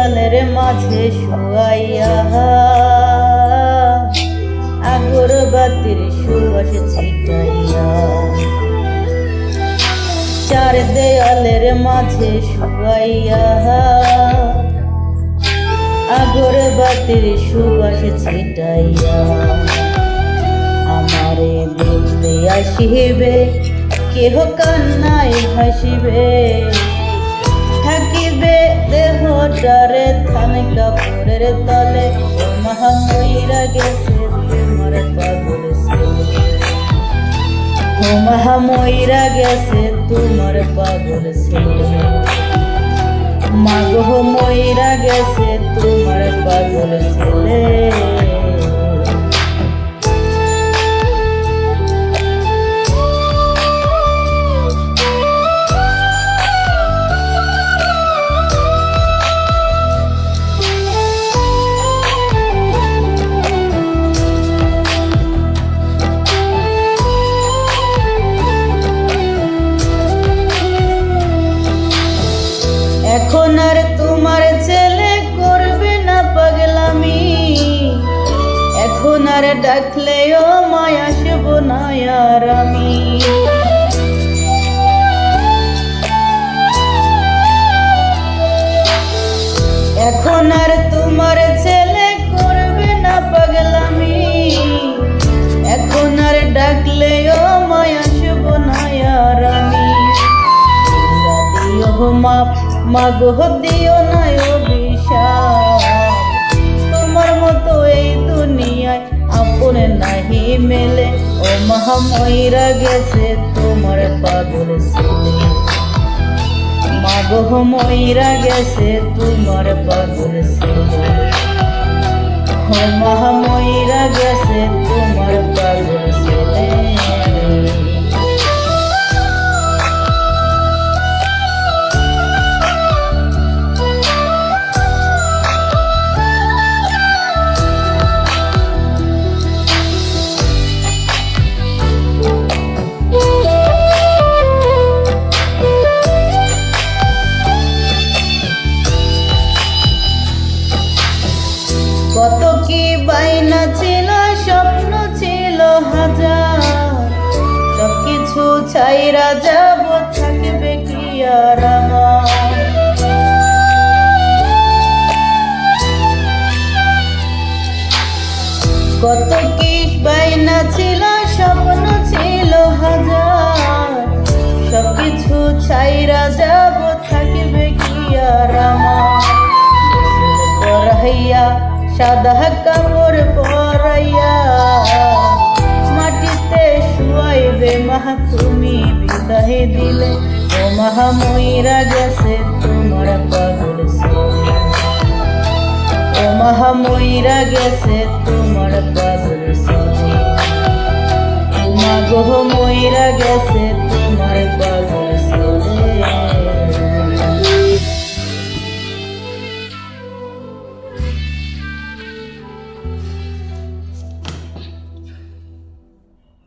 দেয়ালের মাঝে শুয়াইয়া আগরবাতির সুবাস ছিটাইয়া, চার দেয়ালের মাঝে শুয়াইয়া আগরবাতির সুবাস ছিটাইয়া, আমারে দেখতে আসিবে কেহ কান্নায় ভাসিবে, থাকিবে দেহটারে থান কাপড়ের তলে। ও মা মইরা গেছে তোমার পাগল ছেলে, ও মা মইরা গেছে তোমার পাগল ছেলে, মাগো মইরা গেছে তোমার পাগল ছেলে। এখন আর তোমার ছেলে করবে না পাগলামি, এখন আর ডাকলেও মায় আসব না আর আমি। এখন আর তোমার ছেলে করবে না পাগলামি, এখন আর ডাকলেও মায় আসব না আর আমি। দিও মাপ মাগো দিও না অভিশাপ, তোমার মতো এই দুনিয়ায় আপন নাহি মেলে। ও মা মইরা গেছে তোমার পাগল ছেলে, মাগো মইরা গেছে তোমার পাগল ছেলে, ও মা মইরা গেছে তোমার পাগল ছেলে। কত কি বাইনা ছিল, স্বপ্ন ছিল হাজার, সবকিছু ছাইরা যাব, থাকবে কি আর আমার। কত কি বাইনা ছিল, স্বপ্ন ছিল হাজার, সবকিছু ছাইরা যাব, থাকবে কি আর আমার। সাদা কাপড় পরাইয়া মাটিতে শুয়াইবে মা তুমি বিদায় দিলে। ও মা মইরা গেছে তোমার পাগল ছেলে, ও মা মইরা গেছে তোমার পাগল ছেলে, মাগো মইরা গেছে